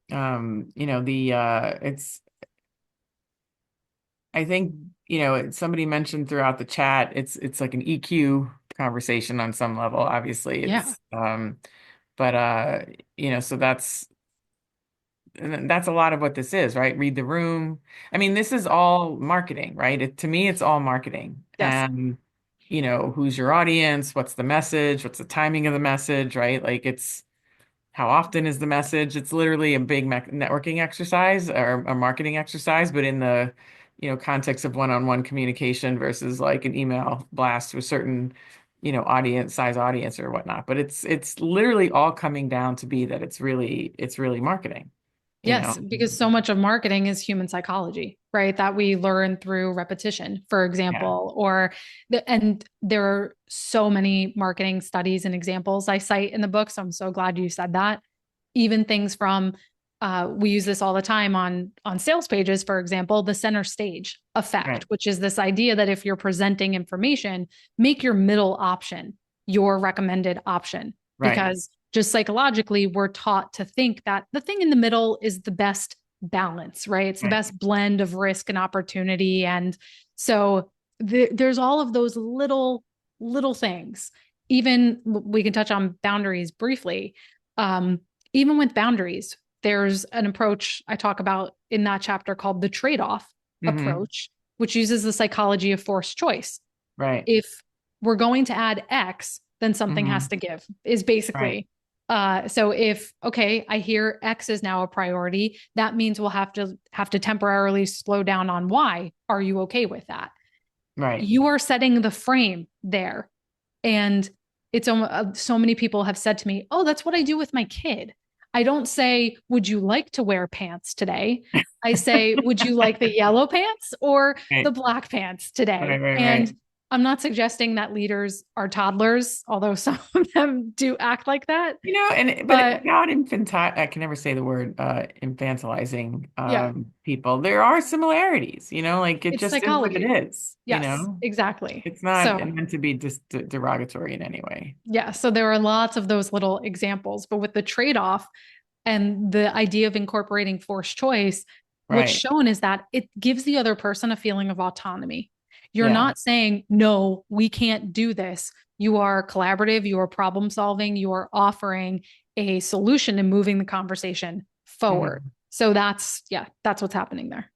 The it's I think, somebody mentioned throughout the chat, it's like an EQ conversation on some level. Obviously, Yeah. but so that's a lot of what this is, right? Read the room. I mean, this is all marketing, right? To me, it's all marketing. Yes. And, who's your audience? What's the message? What's the timing of the message, right? Like how often is the message? It's literally a big networking exercise or a marketing exercise, but in the, context of one-on-one communication versus like an email blast to a certain, audience or whatnot. But it's literally all coming down to be that it's really marketing, you know? Yes, because so much of marketing is human psychology, right? That we learn through repetition, for Yeah. example, and there are so many marketing studies and examples I cite in the book. So I'm so glad you said that. Even things from, we use this all the time on sales pages, for example, the center stage effect, Right. which is this idea that if you're presenting information, make your middle option your recommended option, Right. because just psychologically, we're taught to think that the thing in the middle is the best balance, right? It's the Right. best blend of risk and opportunity. And so there's all of those little things. Even we can touch on boundaries briefly. Um, Even with boundaries, there's an approach I talk about in that chapter called the trade off Hmm. approach, which uses the psychology of forced choice. Right. If we're going to add X, then something has Hmm. to give, is Right. basically. So if, okay, I hear X is now a priority, that means we'll have to temporarily slow down on Y. Are you okay with that? Right. You are setting the frame there. And it's so many people have said to me, oh, that's what I do with my kid. I don't say, would you like to wear pants today? I say, would you like the yellow pants or the Right. black pants Right. today? Right. And Right. I'm not suggesting that leaders are toddlers, although some of them do act like that. But But without infantile, I can never say the word infantilizing yeah, people. There are similarities, like it it's just is what it psychology. is, Yes, exactly. It's not So meant to be derogatory in any way. yeah, so there are lots of those little examples, but with the trade-off and the idea of incorporating forced choice, what's Right. shown is that it gives the other person a feeling of autonomy. You're Yeah. not saying, no, we can't do this. You are collaborative, you are problem solving, you are offering a solution and moving the conversation forward. Mhm. So yeah, that's what's happening there.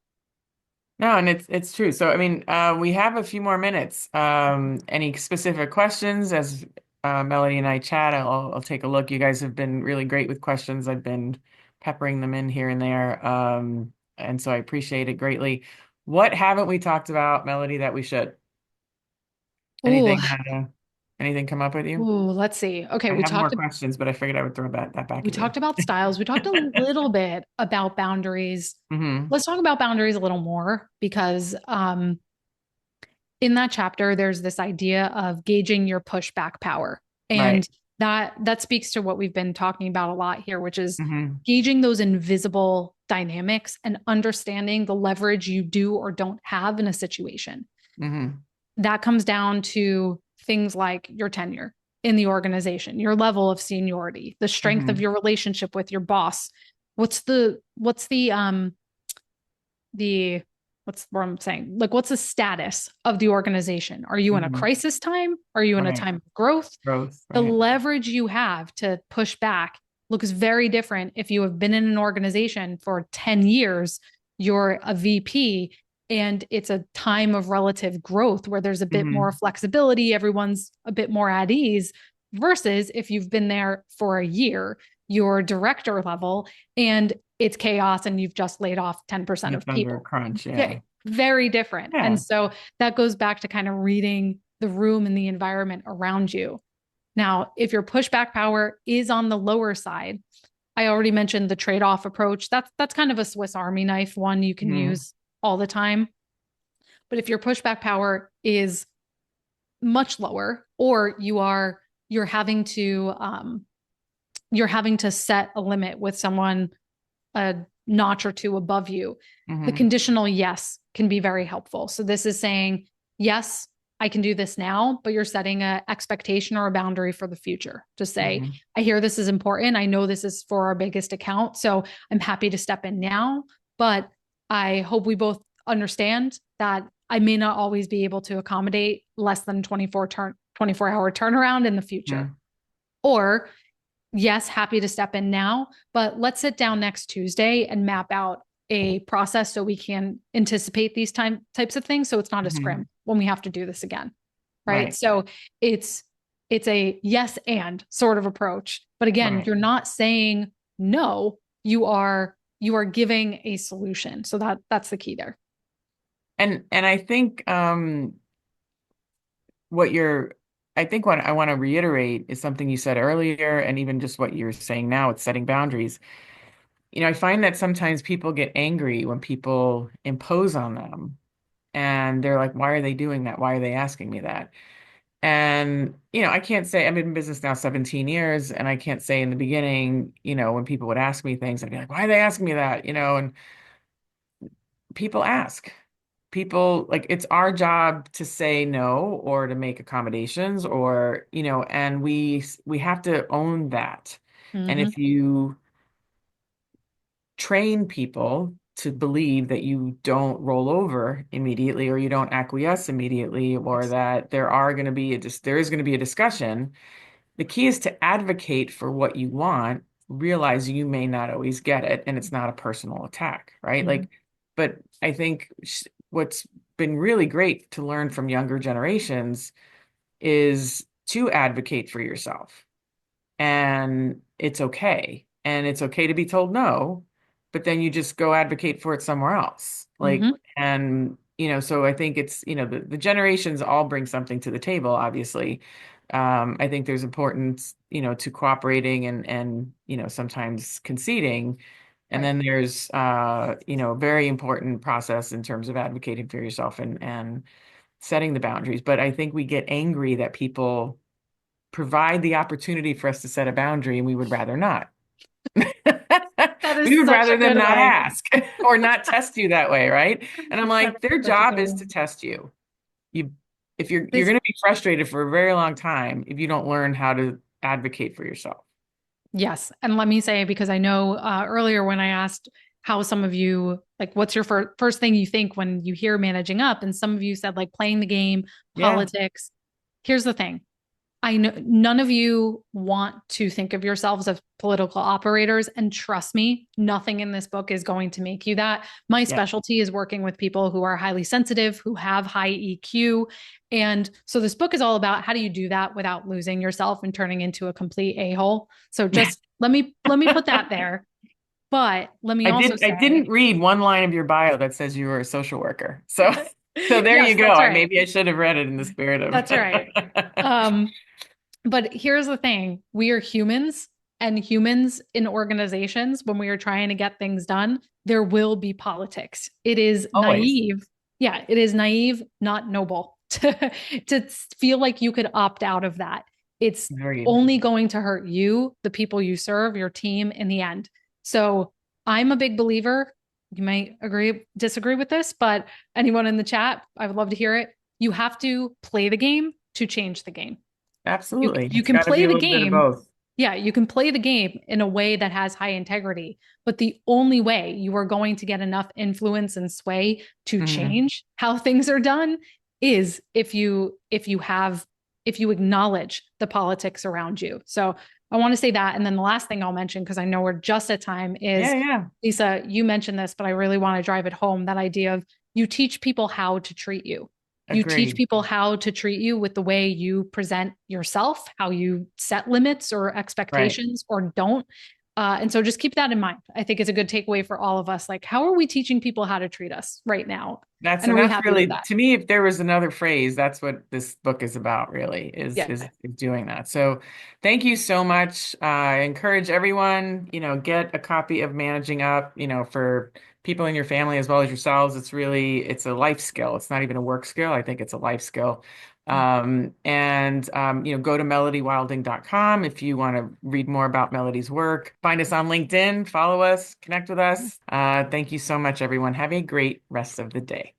No, and it's true. So I mean, we have a few more minutes. Any specific questions as Melody and I chat? I'll take a look. You guys have been really great with questions. I've been peppering them in here and there. And so I appreciate it greatly. What haven't we talked about, Melody, that we should? Ooh, Anything anything come up with you? let's see. Okay, I have more questions, but I figured I would throw that back we at you. talked about styles. We talked a little bit about boundaries. Hmm. Let's talk about boundaries a little more because in that chapter, there's this idea of gauging your pushback power. And Right. that speaks to what we've been talking about a lot here, which is Hmm. gauging those invisible dynamics and understanding the leverage you do or don't have in a situation. Hmm. That comes down to things like your tenure in the organization, your level of seniority, the strength of Hmm. your relationship with your boss. What's the what's what I'm saying? Like, what's the status of the organization? Are you in a Hmm. crisis time? Are you in a Right. time of growth? Growth. The Right. leverage you have to push back looks very different if you have been in an organization for 10 years, you're a VP, and it's a time of relative growth where there's a bit more Hmm. flexibility, everyone's a bit more at ease, versus if you've been there for a year, you're director level, and it's chaos and you've just laid off 10% It's of under a people. crunch. Yeah. Very, very different. And Yeah. so that goes back to kind of reading the room and the environment around you. Now, if your pushback power is on the lower side, I already mentioned the trade-off approach. That's kind of a Swiss Army knife, one you can Hmm. use all the time. But if your pushback power is much lower, or you're having to you're having to set a limit with someone a notch or two above you, the Hmm. conditional yes can be very helpful. So this is saying, yes, I can do this now, but you're setting an expectation or a boundary for the future to say, Hmm. I hear this is important. I know this is for our biggest account. So I'm happy to step in now, but I hope we both understand that I may not always be able to accommodate less than 24-hour turnaround in the future. Hmm. Or yes, happy to step in now, but let's sit down next Tuesday and map out a process so we can anticipate these types of things so it's not a Hmm. scrim when we have to do this again. Right? Right. So it's it's a yes and sort of approach. But again, Right. you're not saying no, you are giving a solution. So that's the key there. And I think what you're I think what I want to reiterate is something you said earlier, and even just what you're saying now, it's setting boundaries. I find that sometimes people get angry when people impose on them, and they're like, why are they doing that? Why are they asking me that? And, I can't say I've been in business now 17 years, and I can't say in the beginning, when people would ask me things, I'd be like, why are they asking me that? And people ask. People like it's our job to say no or to make accommodations or, and we have to own that. And Mm-hmm. if you train people to believe that you don't roll over immediately or you don't acquiesce immediately or Yes. that there is going to be a discussion. The key is to advocate for what you want, realize you may not always get it, and it's not a personal attack, right? Mm-hmm. But I think what's been really great to learn from younger generations is to advocate for yourself. And it's okay. And it's okay to be told no, but then you just go advocate for it somewhere else. Mm-hmm. And, so I think it's, the generations all bring something to the table, obviously. I think there's importance, to cooperating and, sometimes conceding. And Right. then there's, a very important process in terms of advocating for yourself and setting the boundaries, but I think we get angry that people provide the opportunity for us to set a boundary and we would rather not. That We is would such rather a them good not way. ask or not test you that way, right? And I'm That like, is their such a job good is way. to test you. You, if you're This, going to be frustrated for a very long time if you don't learn how to advocate for yourself. yes. And let me say, because I know earlier when I asked how some of you, like, what's your first thing you think when you hear managing up? And some of you said, like, playing the game, Yeah. politics. Here's the thing. I know none of you want to think of yourselves as political operators. And trust me, nothing in this book is going to make you that. My Yeah. specialty is working with people who are highly sensitive, who have high EQ. And so this book is all about how do you do that without losing yourself and turning into a complete a-hole. So just let me put that there. But let me also I say, didn't read one line of your bio that says you were a social worker. So so there you yes, go. that's I right. maybe I should have read it in the spirit That's right. of Um, But here's the thing, we are humans, and humans in organizations, when we are trying to get things done, there will be politics. It is always. naive. Yeah, it is naive, not noble to feel like you could opt out of that. It's Agreed. only going to hurt you, the people you serve, your team in the end. So I'm a big believer. You might agree, disagree with this, but anyone in the chat, I would love to hear it. You have to play the game to change the game. You Absolutely. you It's can got to be play a the little bit of game. both. Yeah, you can play the game in a way that has high integrity, but the only way you are going to get enough influence and sway to Mhm. change how things are done is if you acknowledge the politics around you. So I want to say that, and then the last thing I'll mention, because I know we're just at time, Yeah, is yeah. Lisa, you mentioned this, but I really want to drive it home, that idea of you teach people how to treat you. You teach Agreed. people how to treat you with the way you present yourself, how you set limits or Right. expectations or don't. And so just keep that in mind. I think it's a good takeaway for all of us. Like, how are we teaching people how to treat us right now? And are we That's happy with really that? to me, if there was another phrase, that's what this book is about, really, Yeah. is doing that. So thank you so much. I encourage everyone, get a copy of Managing Up, for people in your family as well as yourselves. It's a life skill. It's not even a work skill. I think it's a life skill. Go to melodywilding.com if you want to read more about Melody's work. Find us on LinkedIn, follow us, connect with us. Thank you so much, everyone. Have a great rest of the day.